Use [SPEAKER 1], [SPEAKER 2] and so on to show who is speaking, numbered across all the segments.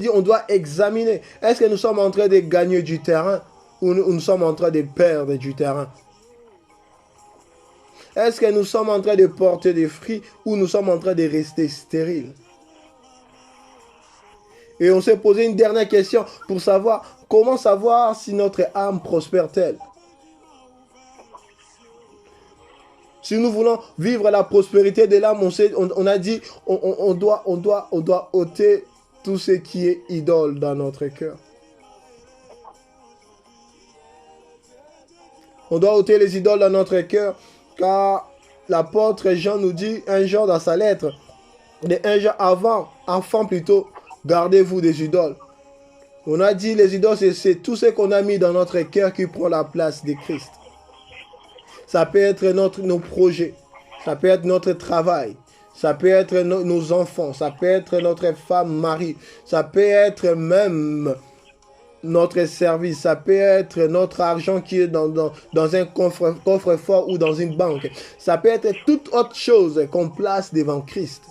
[SPEAKER 1] On doit examiner. Est-ce que nous sommes en train de gagner du terrain ou nous sommes en train de perdre du terrain? Est-ce que nous sommes en train de porter des fruits ou nous sommes en train de rester stériles? Et on s'est posé une dernière question pour savoir comment savoir si notre âme prospère-t-elle. Si nous voulons vivre la prospérité de l'âme, on a dit on doit ôter tout ce qui est idole dans notre cœur. On doit ôter les idoles dans notre cœur, car l'apôtre Jean nous dit, un Jean dans sa lettre, un Jean enfant plutôt, gardez-vous des idoles. On a dit les idoles, c'est tout ce qu'on a mis dans notre cœur qui prend la place de Christ. Ça peut être nos projets, ça peut être notre travail, ça peut être nos enfants, ça peut être notre femme, mari, ça peut être même notre service, ça peut être notre argent qui est dans un coffre-fort ou dans une banque. Ça peut être toute autre chose qu'on place devant Christ.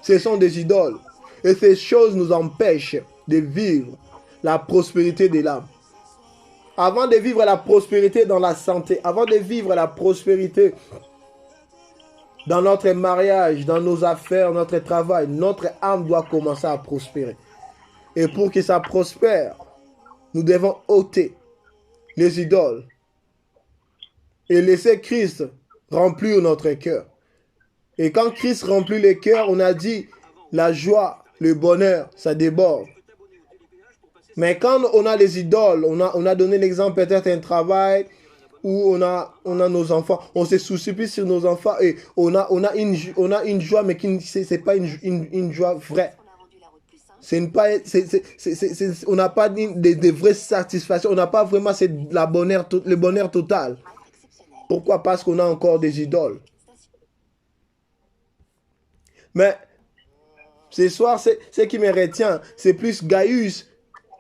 [SPEAKER 1] Ce sont des idoles. Et ces choses nous empêchent de vivre la prospérité de l'âme. Avant de vivre la prospérité dans la santé, avant de vivre la prospérité dans notre mariage, dans nos affaires, notre travail, notre âme doit commencer à prospérer. Et pour que ça prospère, nous devons ôter les idoles et laisser Christ remplir notre cœur. Et quand Christ remplit le cœur, on a dit la joie, le bonheur, ça déborde. Mais quand on a les idoles, on a donné l'exemple peut-être un travail où on a nos enfants, on se soucie plus sur nos enfants et on a une joie, mais qui c'est pas une joie vraie. On n'a pas de vraies satisfactions, on n'a pas vraiment le bonheur total. Pourquoi? Parce qu'on a encore des idoles. Mais ce soir, ce qui me retient, c'est plus Gaius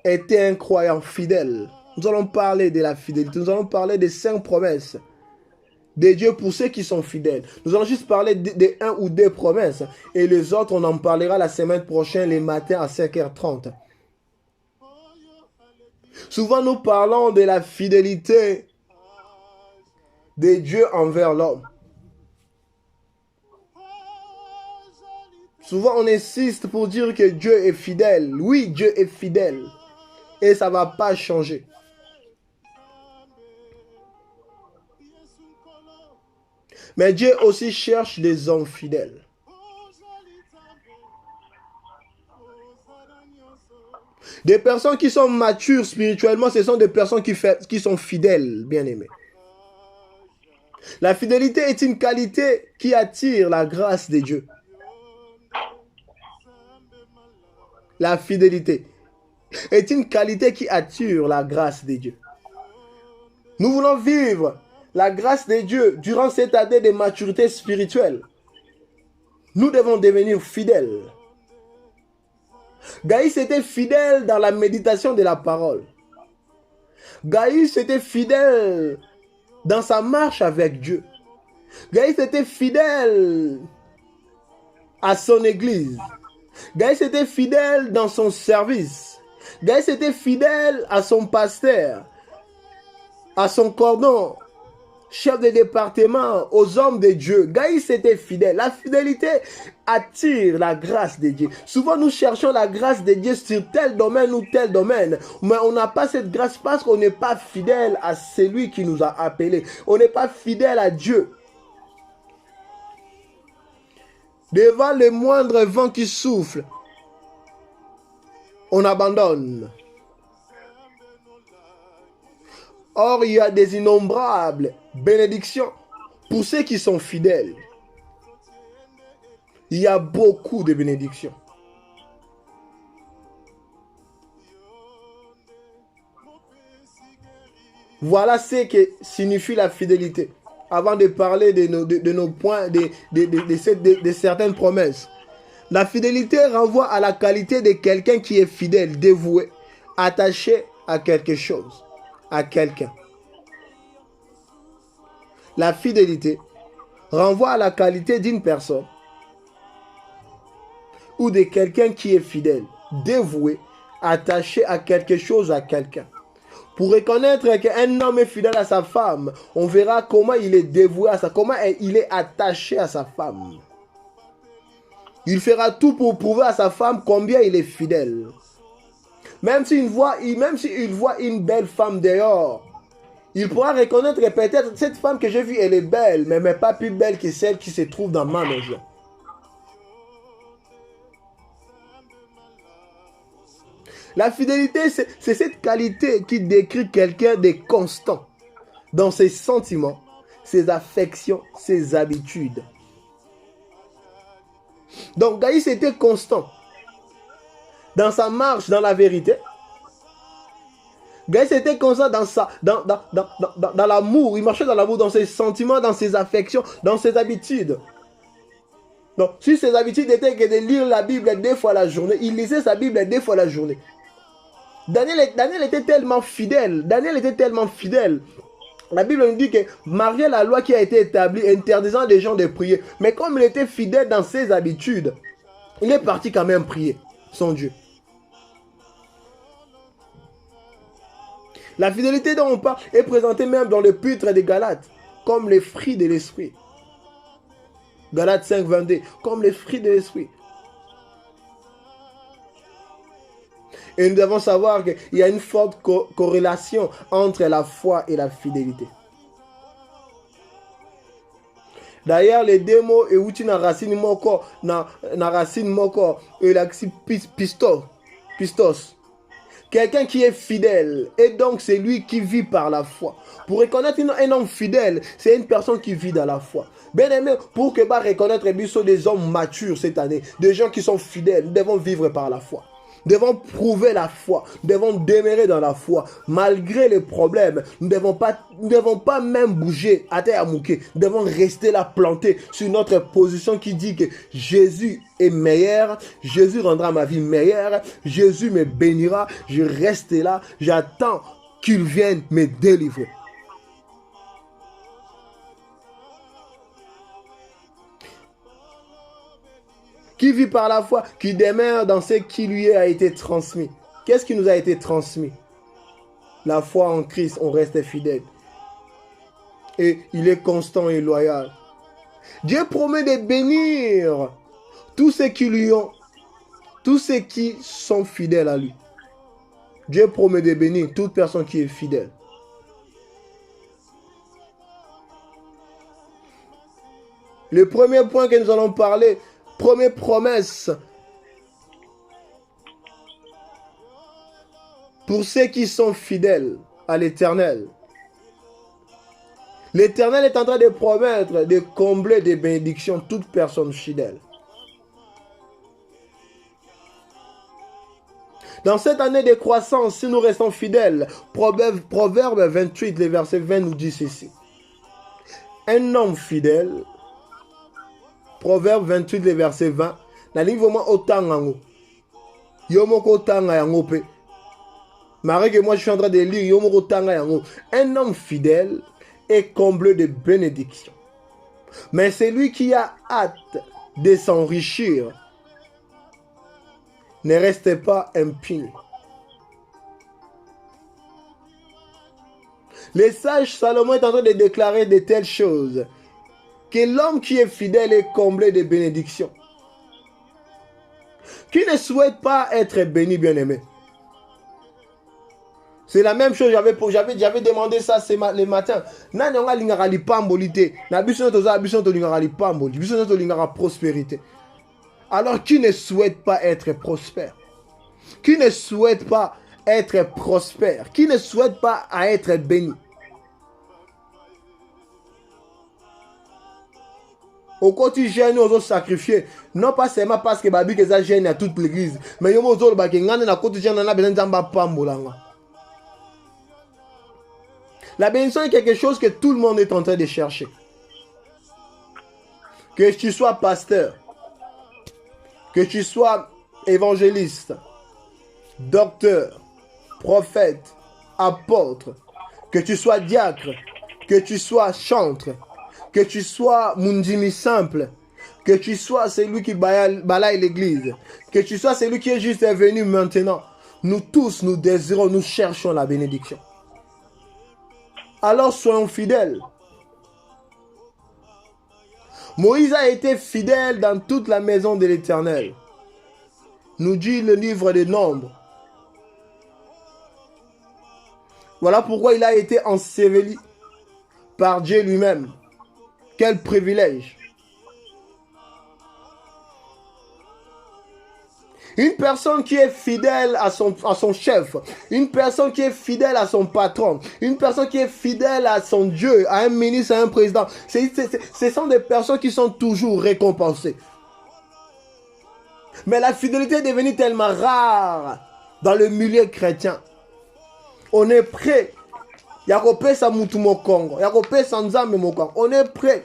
[SPEAKER 1] était un croyant fidèle. Nous allons parler de la fidélité. Nous allons parler des 5 promesses de Dieu pour ceux qui sont fidèles. Nous allons juste parler de 1 ou 2 promesses. Et les autres, on en parlera la semaine prochaine, les matins à 5h30. Souvent, nous parlons de la fidélité de Dieu envers l'homme. Souvent, on insiste pour dire que Dieu est fidèle. Oui, Dieu est fidèle. Et ça ne va pas changer. Mais Dieu aussi cherche des hommes fidèles. Des personnes qui sont matures spirituellement, ce sont des personnes qui sont fidèles, bien-aimés. La fidélité est une qualité qui attire la grâce de Dieu. La fidélité est une qualité qui attire la grâce de Dieu. Nous voulons vivre la grâce de Dieu durant cette année de maturité spirituelle. Nous devons devenir fidèles. Gaius était fidèle dans la méditation de la parole. Gaius était fidèle dans sa marche avec Dieu. Gaius était fidèle à son église. Gaius était fidèle dans son service. Gaius était fidèle à son pasteur, à son cordon, chef de département, aux hommes de Dieu. Gaius était fidèle. La fidélité attire la grâce de Dieu. Souvent, nous cherchons la grâce de Dieu sur tel domaine ou tel domaine. Mais on n'a pas cette grâce parce qu'on n'est pas fidèle à celui qui nous a appelés. On n'est pas fidèle à Dieu. Devant le moindre vent qui souffle, on abandonne. Or, il y a des innombrables bénédictions pour ceux qui sont fidèles. Il y a beaucoup de bénédictions. Voilà ce que signifie la fidélité. Avant de parler de nos points, de certaines promesses. La fidélité renvoie à la qualité de quelqu'un qui est fidèle, dévoué, attaché à quelque chose, à quelqu'un. La fidélité renvoie à la qualité d'une personne ou de quelqu'un qui est fidèle, dévoué, attaché à quelque chose, à quelqu'un. Pour reconnaître qu'un homme est fidèle à sa femme, on verra comment il est dévoué à ça, comment il est attaché à sa femme. Il fera tout pour prouver à sa femme combien il est fidèle. Même s'il voit une belle femme dehors, il pourra reconnaître que peut-être cette femme que j'ai vue, elle est belle, mais pas plus belle que celle qui se trouve dans ma maison. La fidélité, c'est cette qualité qui décrit quelqu'un de constant dans ses sentiments, ses affections, ses habitudes. Donc Gaïs était constant dans sa marche dans la vérité. Gaïs était constant dans l'amour. Il marchait dans l'amour, dans ses sentiments, dans ses affections, dans ses habitudes. Donc, si ses habitudes étaient que de lire la Bible 2 fois la journée, il lisait sa Bible 2 fois la journée. Daniel était tellement fidèle. La Bible nous dit que malgré la loi qui a été établie interdisant les gens de prier, mais comme il était fidèle dans ses habitudes, il est parti quand même prier son Dieu. La fidélité dont on parle est présentée même dans l'épître des Galates, comme les fruits de l'esprit. Galates 5, 22, comme les fruits de l'esprit. Et nous devons savoir qu'il y a une forte corrélation entre la foi et la fidélité. D'ailleurs, les deux mots et outil na racine moko et l'axi pistos. Quelqu'un qui est fidèle et donc c'est lui qui vit par la foi. Pour reconnaître un homme fidèle, c'est une personne qui vit dans la foi. Bien aimé, pour que reconnaître des hommes matures cette année, des gens qui sont fidèles, nous devons vivre par la foi. Nous devons prouver la foi. Nous devons demeurer dans la foi. Malgré les problèmes, nous ne devons pas même bouger à terre à mouquer. Nous devons rester là plantés sur notre position qui dit que Jésus est meilleur. Jésus rendra ma vie meilleure. Jésus me bénira. Je reste là. J'attends qu'il vienne me délivrer. Qui vit par la foi, qui demeure dans ce qui lui a été transmis. Qu'est-ce qui nous a été transmis? La foi en Christ, on reste fidèle. Et il est constant et loyal. Dieu promet de bénir tous ceux qui lui ont, tous ceux qui sont fidèles à lui. Dieu promet de bénir toute personne qui est fidèle. Le premier point que nous allons parler, première promesse pour ceux qui sont fidèles à l'Éternel. L'Éternel est en train de promettre de combler des bénédictions toute personne fidèle. Dans cette année de croissance, si nous restons fidèles, Proverbe 28, le verset 20 nous dit ceci. Un homme fidèle, Proverbe 28, le verset 20, na ligne vraiment autant en Yomoko autant en pe. Marie que moi je suis en train de lire Yomoko autant en un homme fidèle est comblé de bénédictions. Mais c'est lui qui a hâte de s'enrichir. Ne restez pas impie. Le sage Salomon est en train de déclarer de telles choses. Que l'homme qui est fidèle est comblé de bénédictions. Qui ne souhaite pas être béni, bien-aimé? C'est la même chose, j'avais demandé ça le matin. Prospérité. Alors qui ne souhaite pas être prospère? Qui ne souhaite pas être prospère? Qui ne souhaite pas être béni? Au quotidien, nous allons sacrifier. Non pas seulement parce que Babi que ça gêne à toute l'église. Mais nous allons au quotidien, on a besoin de pambolanga. La bénédiction est quelque chose que tout le monde est en train de chercher. Que tu sois pasteur, que tu sois évangéliste, docteur, prophète, apôtre, que tu sois diacre, que tu sois chantre, que tu sois mundimi simple, Que tu sois celui qui balaye l'église. Que tu sois celui qui est juste venu maintenant. Nous tous, nous désirons, nous cherchons la bénédiction. Alors soyons fidèles. Moïse a été fidèle dans toute la maison de l'Éternel. Nous dit le livre des Nombres. Voilà pourquoi il a été enseveli par Dieu lui-même. Quel privilège. Une personne qui est fidèle à son chef, une personne qui est fidèle à son patron, une personne qui est fidèle à son Dieu, à un ministre, à un président, ce sont des personnes qui sont toujours récompensées. Mais la fidélité est devenue tellement rare dans le milieu chrétien. On est prêt. On est prêt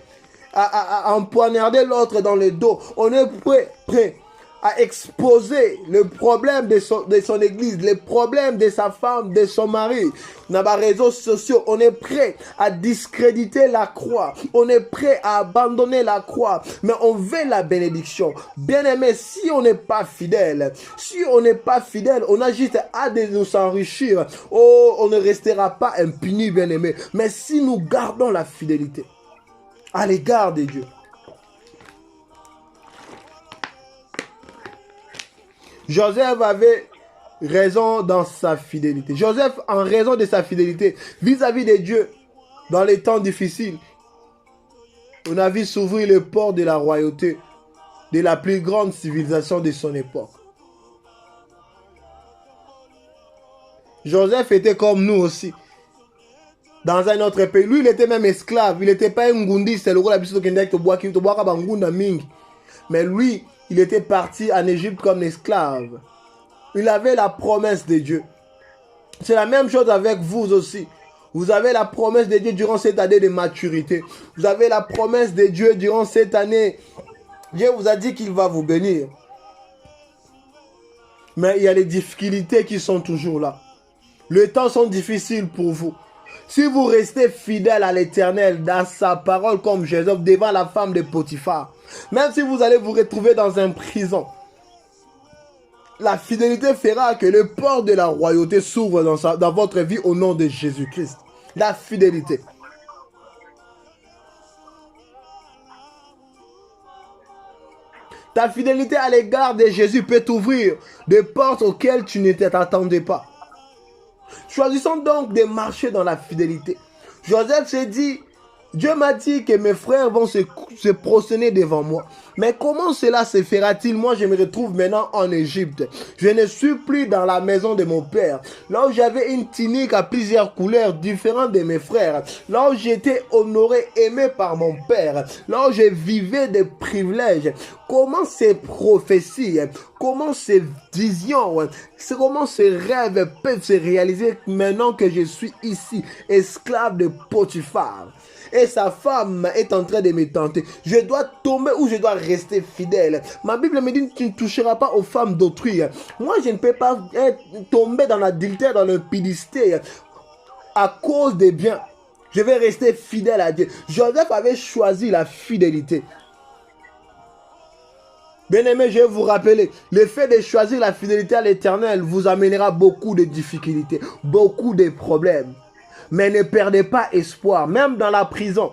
[SPEAKER 1] à empoignarder l'autre dans le dos. On est prêt à exposer le problème de son église, les problèmes de sa femme, de son mari. Dans les réseaux sociaux, on est prêt à discréditer la croix. On est prêt à abandonner la croix. Mais on veut la bénédiction. Bien aimé, si on n'est pas fidèle, on a juste hâte de nous enrichir. Oh, on ne restera pas impuni, bien aimé. Mais si nous gardons la fidélité à l'égard de Dieu, Joseph avait raison dans sa fidélité. Joseph, en raison de sa fidélité vis-à-vis de Dieu, dans les temps difficiles, on a vu s'ouvrir les portes de la royauté, de la plus grande civilisation de son époque. Joseph était comme nous aussi, dans un autre pays. Lui, il était même esclave. Il n'était pas un ngundiste. Mais lui, il était parti en Égypte comme esclave. Il avait la promesse de Dieu. C'est la même chose avec vous aussi. Vous avez la promesse de Dieu durant cette année de maturité. Vous avez la promesse de Dieu durant cette année. Dieu vous a dit qu'il va vous bénir. Mais il y a les difficultés qui sont toujours là. Les temps sont difficiles pour vous. Si vous restez fidèle à l'Éternel dans sa parole comme Jésus devant la femme de Potiphar, même si vous allez vous retrouver dans une prison, la fidélité fera que le port de la royauté s'ouvre dans votre vie au nom de Jésus-Christ. La fidélité. Ta fidélité à l'égard de Jésus peut t'ouvrir des portes auxquelles tu ne t'attendais pas. Choisissons donc de marcher dans la fidélité. Joseph s'est dit, Dieu m'a dit que mes frères vont se prosterner devant moi. Mais comment cela se fera-t-il? Moi, je me retrouve maintenant en Égypte. Je ne suis plus dans la maison de mon père. Là où j'avais une tunique à plusieurs couleurs différentes de mes frères. Là où j'étais honoré, aimé par mon père. Là où je vivais des privilèges. Comment ces prophéties, comment ces visions, comment ces rêves peuvent se réaliser maintenant que je suis ici, esclave de Potiphar? Et sa femme est en train de me tenter. Je dois tomber ou je dois rester fidèle. Ma Bible me dit que tu ne toucheras pas aux femmes d'autrui. Moi, je ne peux pas tomber dans l'adultère, dans l'impudicité à cause des biens. Je vais rester fidèle à Dieu. Joseph avait choisi la fidélité. Bien aimé, je vais vous rappeler, le fait de choisir la fidélité à l'Éternel vous amènera beaucoup de difficultés, beaucoup de problèmes. Mais ne perdez pas espoir, même dans la prison,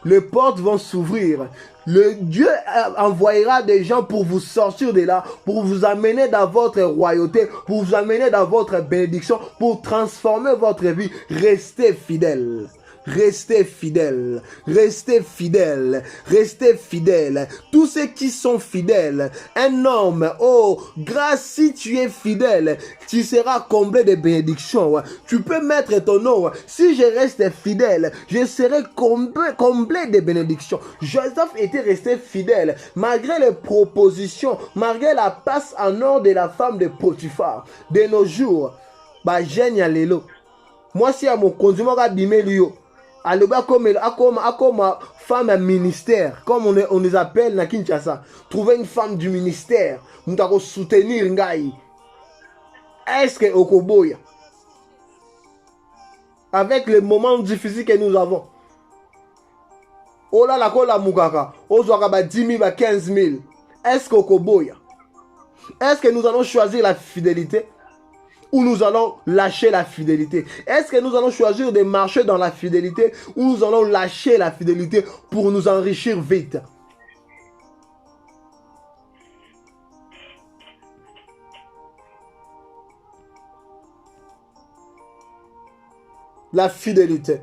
[SPEAKER 1] les portes vont s'ouvrir. Dieu envoyera des gens pour vous sortir de là, pour vous amener dans votre royauté, pour vous amener dans votre bénédiction, pour transformer votre vie. Restez fidèles. Restez fidèles, restez fidèles, restez fidèles. Tous ceux qui sont fidèles, un homme, oh, grâce si tu es fidèle, tu seras comblé de bénédictions. Tu peux mettre ton nom. Si je reste fidèle, je serai comblé de bénédictions. Joseph était resté fidèle, malgré les propositions, malgré la passe en or de la femme de Potiphar. De nos jours, bah, génial, lélo. Moi, si à mon conduit, comme femme à ministère, comme on les appelle na Kinshasa. Trouver une femme du ministère, nous allons soutenir Ngai. Est-ce que Okoboya, avec les moments difficiles que nous avons, Oh là la kola mukaka. Ozwaka ba 10 000, ba 15 000. Est-ce que koboya? Est-ce que nous allons choisir la fidélité ou nous allons lâcher la fidélité? Est-ce que nous allons choisir de marcher dans la fidélité ou nous allons lâcher la fidélité pour nous enrichir vite? La fidélité.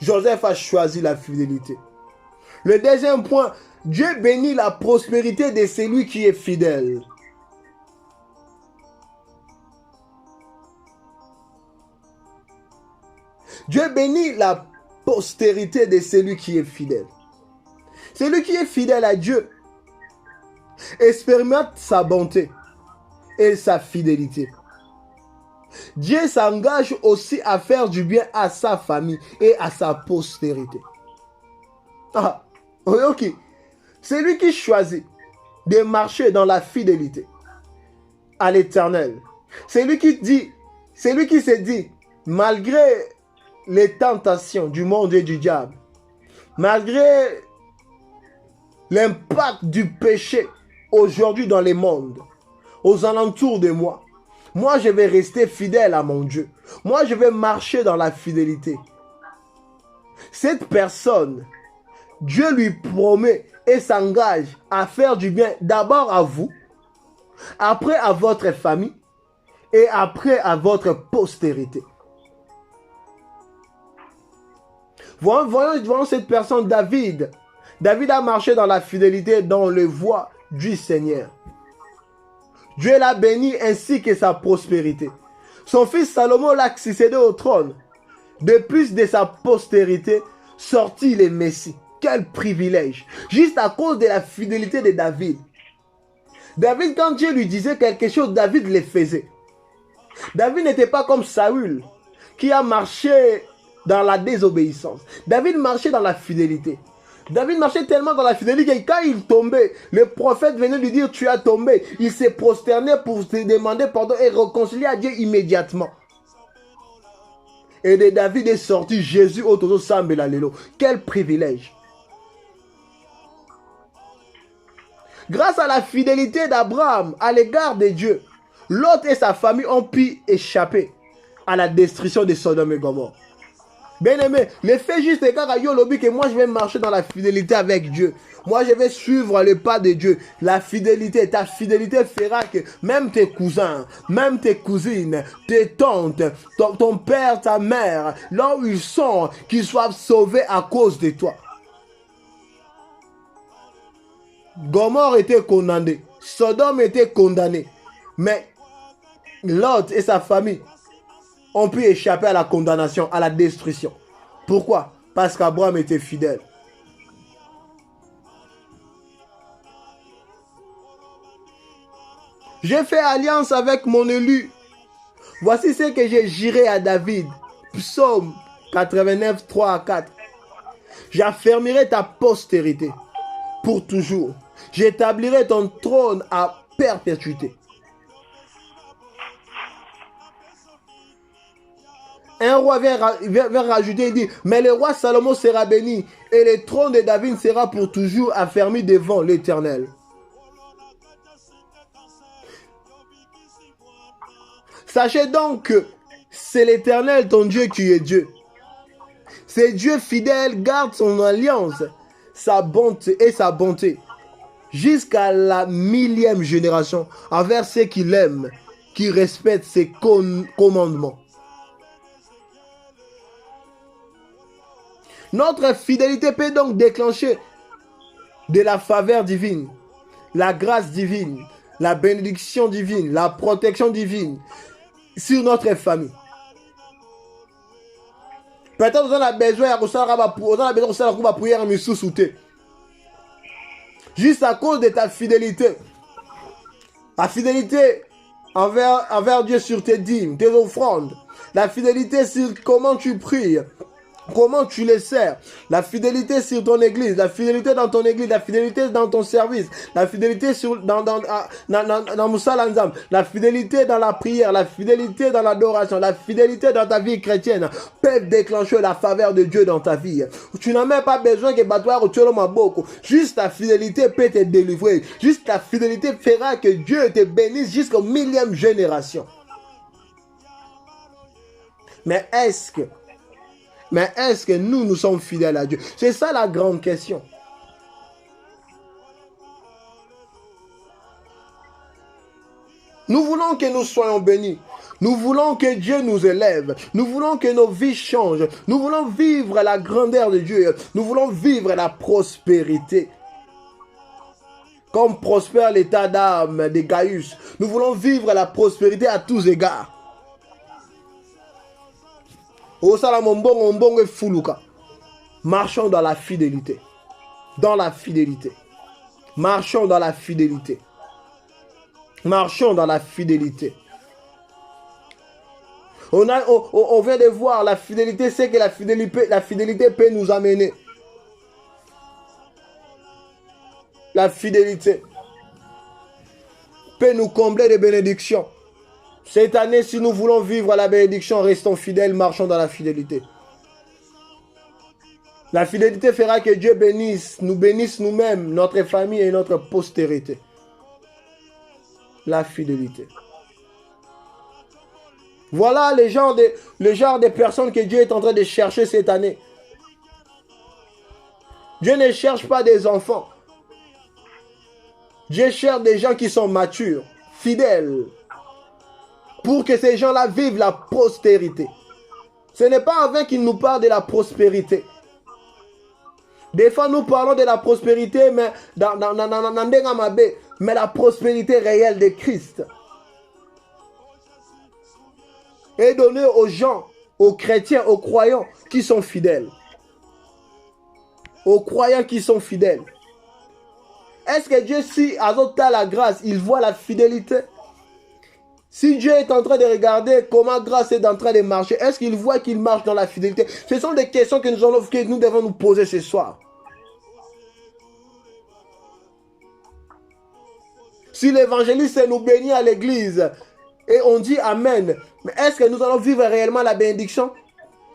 [SPEAKER 1] Joseph a choisi la fidélité. Le deuxième point, Dieu bénit la prospérité de celui qui est fidèle. Dieu bénit la postérité de celui qui est fidèle. Celui qui est fidèle à Dieu expérimente sa bonté et sa fidélité. Dieu s'engage aussi à faire du bien à sa famille et à sa postérité. Ah, ok. Celui qui choisit de marcher dans la fidélité à l'Éternel, celui qui se dit, malgré les tentations du monde et du diable, malgré l'impact du péché aujourd'hui dans le monde, aux alentours de moi, je vais rester fidèle à mon Dieu. Moi, je vais marcher dans la fidélité. Cette personne, Dieu lui promet et s'engage à faire du bien d'abord à vous, après à votre famille et après à votre postérité. Voyons cette personne, David. David a marché dans la fidélité dans les voies du Seigneur. Dieu l'a béni ainsi que sa prospérité. Son fils Salomon l'a succédé au trône. De plus de sa postérité, sortit le Messie. Quel privilège! Juste à cause de la fidélité de David. David, quand Dieu lui disait quelque chose, David le faisait. David n'était pas comme Saül, qui a marché dans la désobéissance. David marchait dans la fidélité. David marchait tellement dans la fidélité que quand il tombait, le prophète venait lui dire tu as tombé. Il s'est prosterné pour te demander pardon et réconcilier à Dieu immédiatement. Et de David est sorti Jésus au Toto Sambelalelo. Quel privilège! Grâce à la fidélité d'Abraham à l'égard de Dieu, Lot et sa famille ont pu échapper à la destruction de Sodome et Gomorrhe. Bien aimé, le fait juste que moi je vais marcher dans la fidélité avec Dieu. Moi je vais suivre le pas de Dieu. La fidélité, ta fidélité fera que même tes cousins, même tes cousines, tes tantes, ton père, ta mère, là où ils sont, qu'ils soient sauvés à cause de toi. Gomorrhe était condamné, Sodome était condamné, mais Lot et sa famille ont pu échapper à la condamnation, à la destruction. Pourquoi? Parce qu'Abraham était fidèle. J'ai fait alliance avec mon élu. Voici ce que j'ai juré à David. Psaume 89, 3 à 4. J'affermirai ta postérité pour toujours. J'établirai ton trône à perpétuité. Un roi vient rajouter, il dit, mais le roi Salomon sera béni et le trône de David sera pour toujours affermi devant l'Éternel. Sachez donc que c'est l'Éternel ton Dieu qui est Dieu. C'est Dieu fidèle, garde son alliance, sa bonté et sa bonté jusqu'à la 1000e génération envers ceux qui l'aiment, qui respectent ses commandements. Notre fidélité peut donc déclencher de la faveur divine, la grâce divine, la bénédiction divine, la protection divine sur notre famille. Peut-être vous en avez besoin de prière juste à cause de ta fidélité. La fidélité envers Dieu sur tes dîmes, tes offrandes. La fidélité sur comment tu pries. Comment tu les sers? La fidélité sur ton église, la fidélité dans ton église, la fidélité dans ton service, la fidélité dans Moussalanzam, la fidélité dans la prière, la fidélité dans l'adoration, la fidélité dans ta vie chrétienne peuvent déclencher la faveur de Dieu dans ta vie. Tu n'as même pas besoin que battoir ou tu le beaucoup. Juste la fidélité peut te délivrer. Juste la fidélité fera que Dieu te bénisse jusqu'aux 1000e génération. Mais est-ce que nous sommes fidèles à Dieu? C'est ça la grande question. Nous voulons que nous soyons bénis. Nous voulons que Dieu nous élève. Nous voulons que nos vies changent. Nous voulons vivre la grandeur de Dieu. Nous voulons vivre la prospérité. Comme prospère l'état d'âme de Gaius. Nous voulons vivre la prospérité à tous égards. Marchons dans la fidélité. Dans la fidélité. Marchons dans la fidélité. Marchons dans la fidélité. On vient de voir la fidélité, c'est que la fidélité peut nous amener. La fidélité peut nous combler de bénédictions. Cette année, si nous voulons vivre la bénédiction, restons fidèles, marchons dans la fidélité. La fidélité fera que Dieu bénisse nous-mêmes, notre famille et notre postérité. La fidélité. Voilà le genre de personnes que Dieu est en train de chercher cette année. Dieu ne cherche pas des enfants. Dieu cherche des gens qui sont matures, fidèles, pour que ces gens-là vivent la postérité. Ce n'est pas avant qu'ils nous parlent de la prospérité. Des fois, nous parlons de la prospérité, mais mais la prospérité réelle de Christ est donnée aux gens, aux chrétiens, aux croyants qui sont fidèles. Aux croyants qui sont fidèles. Est-ce que Dieu, si à la grâce, il voit la fidélité? Si Dieu est en train de regarder comment grâce est en train de marcher, est-ce qu'il voit qu'il marche dans la fidélité? Ce sont des questions que nous devons nous poser ce soir. Si l'évangéliste nous bénit à l'église et on dit Amen, mais est-ce que nous allons vivre réellement la bénédiction?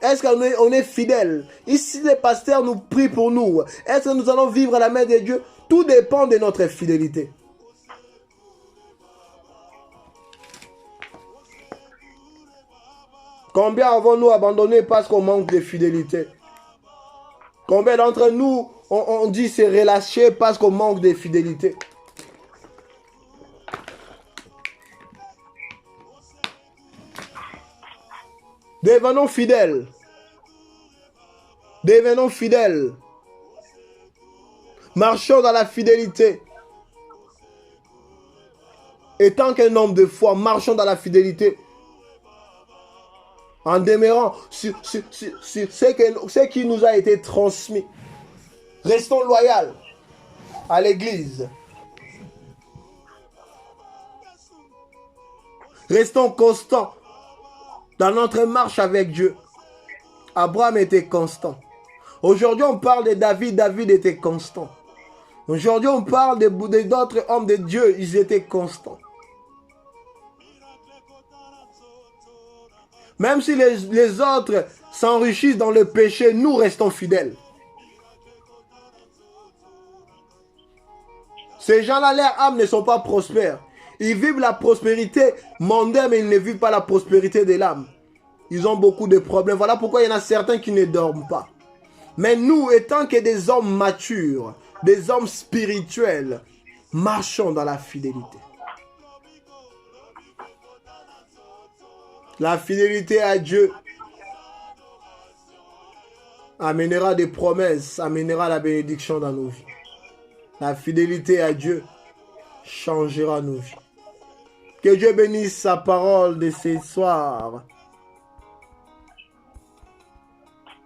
[SPEAKER 1] Est-ce qu'on est fidèle? Ici, les pasteurs nous prient pour nous. Est-ce que nous allons vivre la main de Dieu? Tout dépend de notre fidélité. Combien avons-nous abandonné parce qu'on manque de fidélité? Combien d'entre nous, on dit se relâcher parce qu'on manque de fidélité? Devenons fidèles. Devenons fidèles. Marchons dans la fidélité. Étant qu'un homme de foi, marchons dans la fidélité. En demeurant sur ce qui nous a été transmis. Restons loyaux à l'Église. Restons constants dans notre marche avec Dieu. Abraham était constant. Aujourd'hui, on parle de David. David était constant. Aujourd'hui, on parle d'autres hommes de Dieu. Ils étaient constants. Même si les autres s'enrichissent dans le péché, nous restons fidèles. Ces gens-là, leurs âmes ne sont pas prospères. Ils vivent la prospérité mondaine, mais ils ne vivent pas la prospérité de l'âme. Ils ont beaucoup de problèmes. Voilà pourquoi il y en a certains qui ne dorment pas. Mais nous, étant que des hommes matures, des hommes spirituels, marchons dans la fidélité. La fidélité à Dieu amènera des promesses, amènera la bénédiction dans nos vies. La fidélité à Dieu changera nos vies. Que Dieu bénisse sa parole de ce soir.